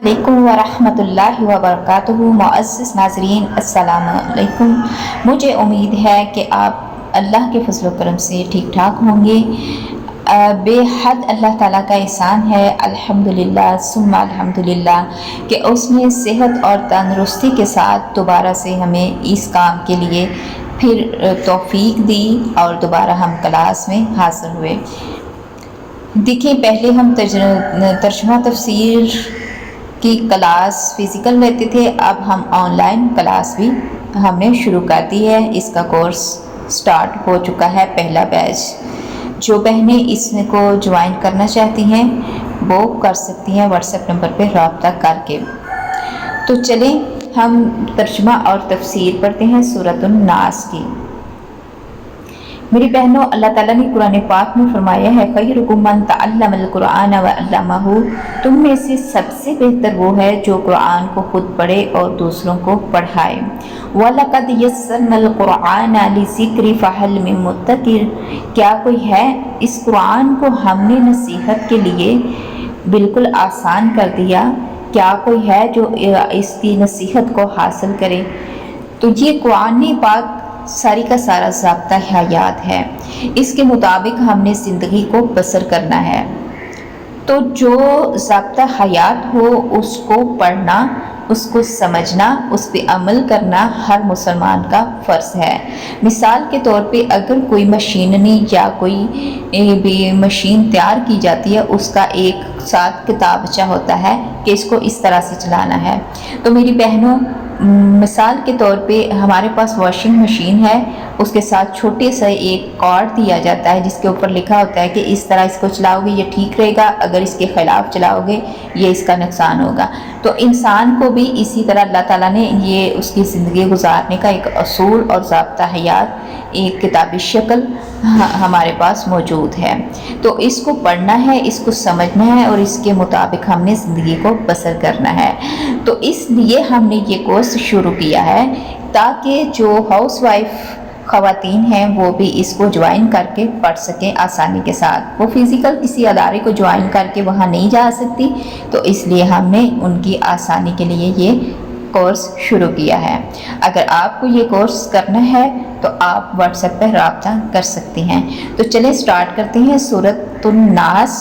علیکم ورحمۃ اللہ وبرکاتہ۔ معزز ناظرین السلام علیکم۔ مجھے امید ہے کہ آپ اللہ کے فضل و کرم سے ٹھیک ٹھاک ہوں گے۔ بے حد اللہ تعالیٰ کا احسان ہے، الحمدللہ ثم الحمدللہ، کہ اس نے صحت اور تندرستی کے ساتھ دوبارہ سے ہمیں اس کام کے لیے پھر توفیق دی اور دوبارہ ہم کلاس میں حاضر ہوئے۔ دیکھیں، پہلے ہم ترجمہ تفسیر کی کلاس فزیکل لیتے تھے، اب ہم آن لائن کلاس بھی ہم نے شروع کر دی ہے۔ اس کا کورس سٹارٹ ہو چکا ہے، پہلا بیچ۔ جو بہنیں اس کو جوائن کرنا چاہتی ہیں وہ کر سکتی ہیں واٹس ایپ نمبر پہ رابطہ کر کے۔ تو چلیں ہم ترجمہ اور تفسیر پڑھتے ہیں سورۃ الناس کی۔ میری بہنوں، اللہ تعالیٰ نے قرآن پاک میں فرمایا ہے، خیرکم من تعلم القرآن وعلمہ، تم میں سے سب سے بہتر وہ ہے جو قرآن کو خود پڑھے اور دوسروں کو پڑھائے۔ وَلَقَدْ يَسَّرْنَا الْقُرْآنَ لِلذِّكْرِ فَهَلْ مِن مُّدَّكِرٍ، کیا کوئی ہے؟ اس قرآن کو ہم نے نصیحت کے لیے بالکل آسان کر دیا، کیا کوئی ہے جو اس کی نصیحت کو حاصل کرے؟ تو یہ قرآن پاک ساری کا سارا ضابطہ حیات ہے، اس کے مطابق ہم نے زندگی کو بسر کرنا ہے۔ تو جو ضابطہ حیات ہو اس کو پڑھنا، اس کو سمجھنا، اس پہ عمل کرنا ہر مسلمان کا فرض ہے۔ مثال کے طور پہ اگر کوئی مشینری یا کوئی بھی مشین تیار کی جاتی ہے، اس کا ایک ساتھ کتابچہ ہوتا ہے کہ اس کو اس طرح سے چلانا ہے۔ تو میری بہنوں، مثال کے طور پہ ہمارے پاس واشنگ مشین ہے، اس کے ساتھ چھوٹے سے ایک کارڈ دیا جاتا ہے جس کے اوپر لکھا ہوتا ہے کہ اس طرح اس کو چلاؤ گے یہ ٹھیک رہے گا، اگر اس کے خلاف چلاؤ گے یہ اس کا نقصان ہوگا۔ تو انسان کو بھی اسی طرح اللہ تعالیٰ نے یہ اس کی زندگی گزارنے کا ایک اصول اور ضابطہ حیات، ایک کتابی شکل ہمارے پاس موجود ہے۔ تو اس کو پڑھنا ہے، اس کو سمجھنا ہے اور اس کے مطابق ہم نے زندگی کو بسر کرنا ہے۔ تو اس لیے ہم نے یہ کورس شروع کیا ہے تاکہ جو ہاؤس وائف خواتین ہیں وہ بھی اس کو جوائن کر کے پڑھ سکیں آسانی کے ساتھ۔ وہ فزیکل کسی ادارے کو جوائن کر کے وہاں نہیں جا سکتی، تو اس لیے ہم نے ان کی آسانی کے لیے یہ کورس شروع کیا ہے۔ اگر آپ کو یہ کورس کرنا ہے تو آپ واٹس ایپ پہ رابطہ کر سکتے ہیں۔ تو چلیں سٹارٹ کرتے ہیں سورۃ الناس،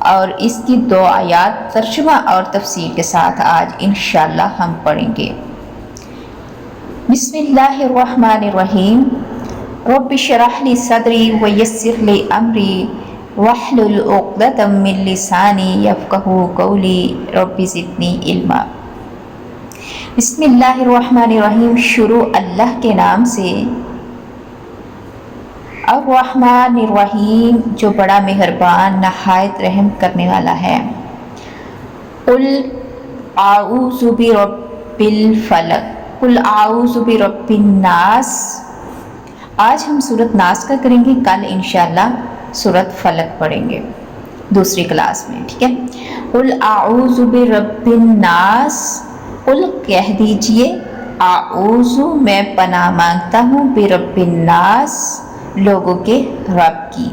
اور اس کی 2 آیات ترجمہ اور تفسیر کے ساتھ آج انشاءاللہ ہم پڑھیں گے۔ بسم اللہ الرحمن الرحیم۔ رب اشرح لی صدری ویسر لی امری واحلل عقدۃ من لسانی یفقہوا قولی رب زدنی علما۔ بسم اللہ الرحمن الرحیم، شروع اللہ کے نام سے۔ الرحمن الرحیم، جو بڑا مہربان نہایت رحم کرنے والا ہے۔ قل اعوذ برب الفلق، قل اعوذ برب الناس۔ آج ہم سورۃ ناس کا کریں گے، کل انشاءاللہ سورۃ فلق پڑھیں گے دوسری کلاس میں، ٹھیک ہے؟ قل اعوذ برب الناس، قل کہہ دیجئے، اعوذ میں پناہ مانگتا ہوں، برب الناس لوگوں کے رب کی۔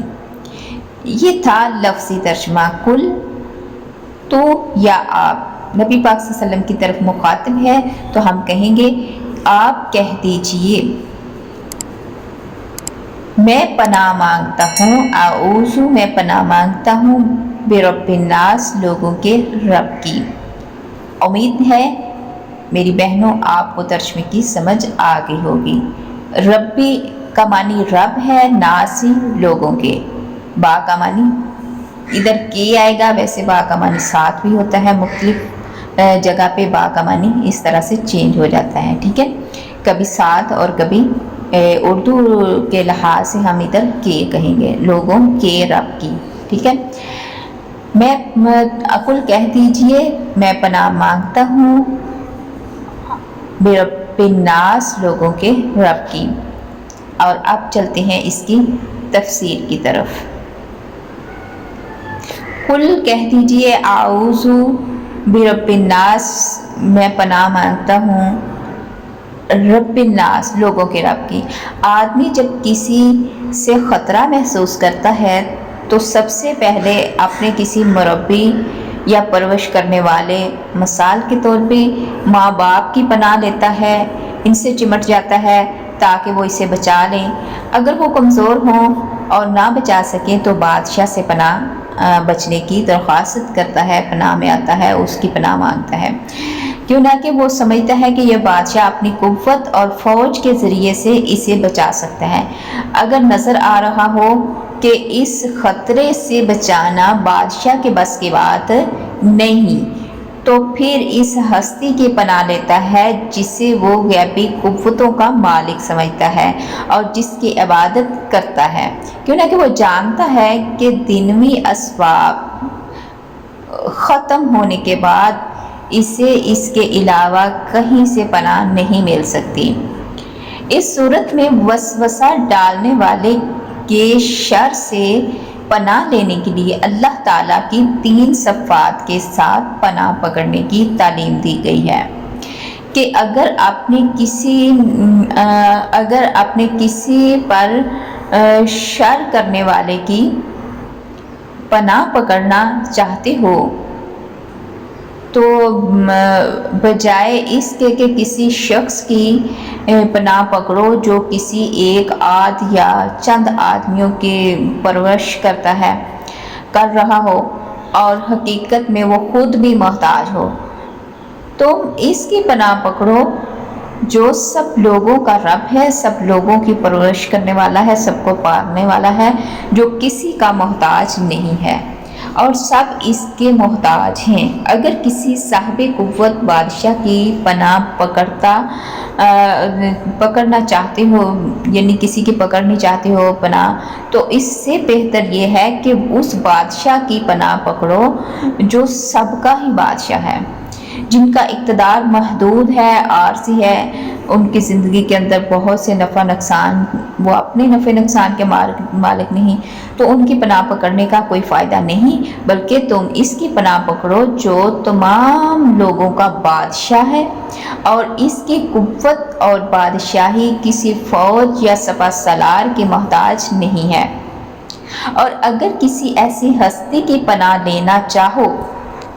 یہ تھا لفظی ترجمہ۔ کل تو یا آپ، نبی پاک صلی اللہ علیہ وسلم کی طرف مخاطب ہے تو ہم کہیں گے آپ کہہ دیجئے، میں پناہ مانگتا ہوں، اعوذ میں پناہ مانگتا ہوں، برب الناس لوگوں کے رب کی۔ امید ہے میری بہنوں آپ کو ترجمے کی سمجھ آ گئی ہوگی۔ ربی کا معنی رب ہے، ناسی لوگوں کے، با کا معنی ادھر کے آئے گا، ویسے با کا معنی ساتھ بھی ہوتا ہے، مختلف جگہ پہ با کا معنی اس طرح سے چینج ہو جاتا ہے، ٹھیک ہے؟ کبھی ساتھ اور کبھی اردو کے لحاظ سے ہم ادھر کے کہیں گے، لوگوں کے رب کی، ٹھیک ہے؟ میں قل کہہ دیجئے، میں پناہ مانگتا ہوں برب الناس لوگوں کے رب کی۔ اور اب چلتے ہیں اس کی تفسیر کی طرف۔ قل کہہ دیجئے، اعوذ برب الناس میں پناہ مانگتا ہوں رب الناس لوگوں کے رب کی۔ آدمی جب کسی سے خطرہ محسوس کرتا ہے تو سب سے پہلے اپنے کسی مربی یا پرورش کرنے والے مثال کے طور پہ ماں باپ کی پناہ لیتا ہے، ان سے چمٹ جاتا ہے تاکہ وہ اسے بچا لیں۔ اگر وہ کمزور ہوں اور نہ بچا سکیں تو بادشاہ سے پناہ بچنے کی درخواست کرتا ہے، پناہ میں آتا ہے، اس کی پناہ مانگتا ہے، کیوں نہ کہ وہ سمجھتا ہے کہ یہ بادشاہ اپنی قوت اور فوج کے ذریعے سے اسے بچا سکتا ہے۔ اگر نظر آ رہا ہو کہ اس خطرے سے بچانا بادشاہ کے بس کی بات نہیں تو پھر اس ہستی کی پناہ لیتا ہے جسے وہ غیبی قوتوں کا مالک سمجھتا ہے اور جس کی عبادت کرتا ہے، کیوں نہ کہ وہ جانتا ہے کہ دنوی اسباب ختم ہونے کے بعد اسے اس کے علاوہ کہیں سے پناہ نہیں مل سکتی۔ اس صورت میں وسوسہ ڈالنے والے کے شر سے پناہ لینے کے لیے اللہ تعالیٰ کی 3 صفات کے ساتھ پناہ پکڑنے کی تعلیم دی گئی ہے کہ اگر اپنے کسی پر شر کرنے والے کی پناہ پکڑنا چاہتے ہو تو بجائے اس کے کہ کسی شخص کی پناہ پکڑو جو کسی ایک آدھ یا چند آدمیوں کی پرورش کر رہا ہو اور حقیقت میں وہ خود بھی محتاج ہو، تم اس کی پناہ پکڑو جو سب لوگوں کا رب ہے، سب لوگوں کی پرورش کرنے والا ہے، سب کو پالنے والا ہے، جو کسی کا محتاج نہیں ہے اور سب اس کے محتاج ہیں۔ اگر کسی صاحب قوت بادشاہ کی پناہ پکڑنا چاہتے ہو، یعنی کسی کی پکڑنی چاہتے ہو پناہ، تو اس سے بہتر یہ ہے کہ اس بادشاہ کی پناہ پکڑو جو سب کا ہی بادشاہ ہے، جن کا اقتدار محدود ہے، عارضی ہے، ان کی زندگی کے اندر بہت سے نفع نقصان، وہ اپنے نفع نقصان کے مالک نہیں، تو ان کی پناہ پکڑنے کا کوئی فائدہ نہیں، بلکہ تم اس کی پناہ پکڑو جو تمام لوگوں کا بادشاہ ہے اور اس کی قوت اور بادشاہی کسی فوج یا سپہ سالار کی محتاج نہیں ہے۔ اور اگر کسی ایسی ہستی کی پناہ لینا چاہو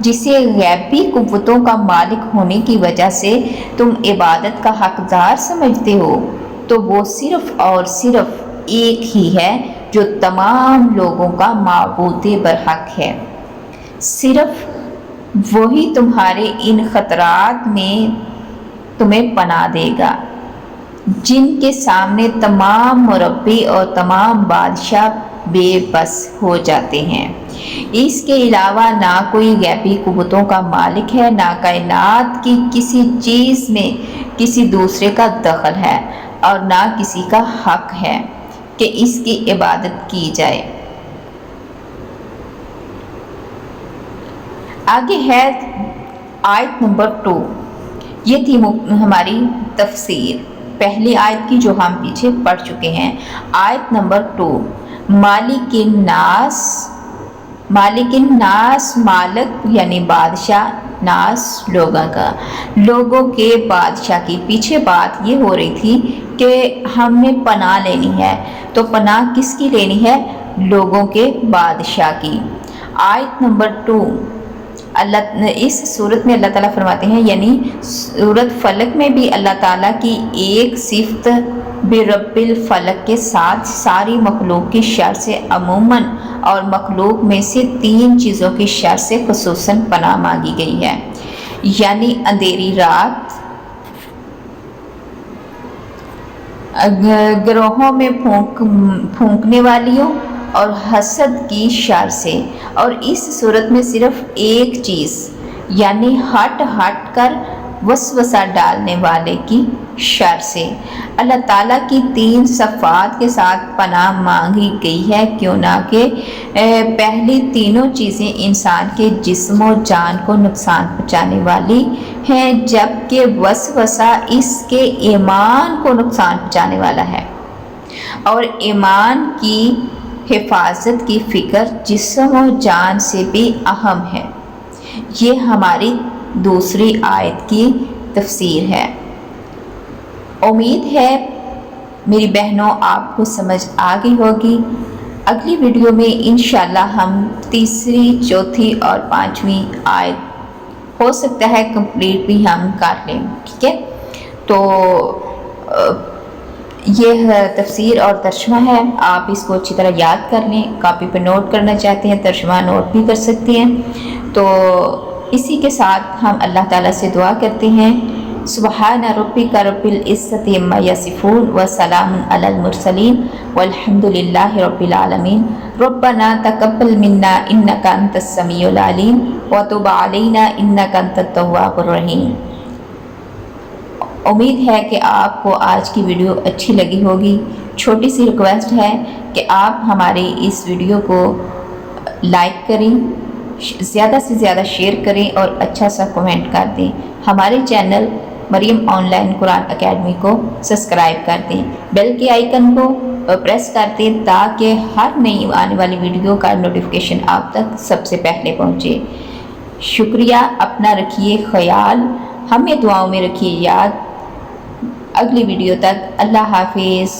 جسے غیبی قوتوں کا مالک ہونے کی وجہ سے تم عبادت کا حقدار سمجھتے ہو، تو وہ صرف اور صرف ایک ہی ہے جو تمام لوگوں کا معبود برحق ہے۔ صرف وہی تمہارے ان خطرات میں تمہیں پناہ دے گا جن کے سامنے تمام مربی اور تمام بادشاہ بے بس ہو جاتے ہیں۔ اس کے علاوہ نہ کوئی غیبی قوتوں کا مالک ہے، نہ کائنات کی کسی چیز میں کسی دوسرے کا دخل ہے اور نہ کسی کا حق ہے کہ اس کی عبادت کی جائے۔ آگے ہے آیت نمبر 2۔ یہ تھی ہماری تفسیر پہلی آیت کی جو ہم پیچھے پڑھ چکے ہیں۔ آیت نمبر 2، مالک الناس، مالک یعنی بادشاہ، ناس لوگوں کے بادشاہ کی۔ پیچھے بات یہ ہو رہی تھی کہ ہم نے پناہ لینی ہے، تو پناہ کس کی لینی ہے؟ لوگوں کے بادشاہ کی۔ آیت نمبر 2، اس صورت میں اللہ تعالیٰ فرماتے ہیں، یعنی سورۃ فلق میں بھی اللہ تعالیٰ کی ایک صفت برب الفلق کے ساتھ ساری مخلوق کی شر سے عموماً اور مخلوق میں سے 3 چیزوں کی شر سے خصوصاً پناہ مانگی گئی ہے، یعنی اندھیری رات، گروہوں میں پھونکنے والیوں اور حسد کی شر سے۔ اور اس صورت میں صرف ایک چیز یعنی ہٹ کر وسوسہ ڈالنے والے کی شر سے اللہ تعالیٰ کی 3 صفات کے ساتھ پناہ مانگی گئی ہے، کیوں نہ کہ پہلی تینوں چیزیں انسان کے جسم و جان کو نقصان پہنچانے والی ہیں، جبکہ وسوسہ اس کے ایمان کو نقصان پہنچانے والا ہے، اور ایمان کی حفاظت کی فکر جسم و جان سے بھی اہم ہے۔ یہ ہماری دوسری آیت کی تفسیر ہے۔ امید ہے میری بہنوں آپ کو سمجھ آ گئی ہوگی۔ اگلی ویڈیو میں انشاءاللہ ہم تیسری، چوتھی اور پانچویں آیت ہو سکتا ہے کمپلیٹ بھی ہم کر لیں، ٹھیک ہے؟ تو یہ تفسیر اور ترجمہ ہے، آپ اس کو اچھی طرح یاد کر لیں، کاپی پہ نوٹ کرنا چاہتے ہیں ترجمہ نوٹ بھی کر سکتے ہیں۔ تو اسی کے ساتھ ہم اللہ تعالیٰ سے دعا کرتے ہیں، سبحان ربک رب العزت عما یصفون وسلام علی المرسلین والحمد للہ رب العالمین، ربنا تقبل منا انک انت السمیع العلیم وتب علینا انک انت التواب الرحیم۔ امید ہے کہ آپ کو آج کی ویڈیو اچھی لگی ہوگی۔ چھوٹی سی ریکویسٹ ہے کہ آپ ہمارے اس ویڈیو کو لائک کریں، زیادہ سے زیادہ شیئر کریں اور اچھا سا کمنٹ کر دیں۔ ہمارے channel Maryam on line Quran academy کو سبسکرائب کر دیں، بیل کے آئیکن کو پریس کر دیں تاکہ ہر نئی آنے والی ویڈیو کا نوٹیفیکیشن آپ تک سب سے پہلے پہنچے۔ شکریہ، اپنا رکھیے خیال، ہمیں دعاؤں میں رکھیے یاد۔ اگلی ویڈیو تک اللہ حافظ۔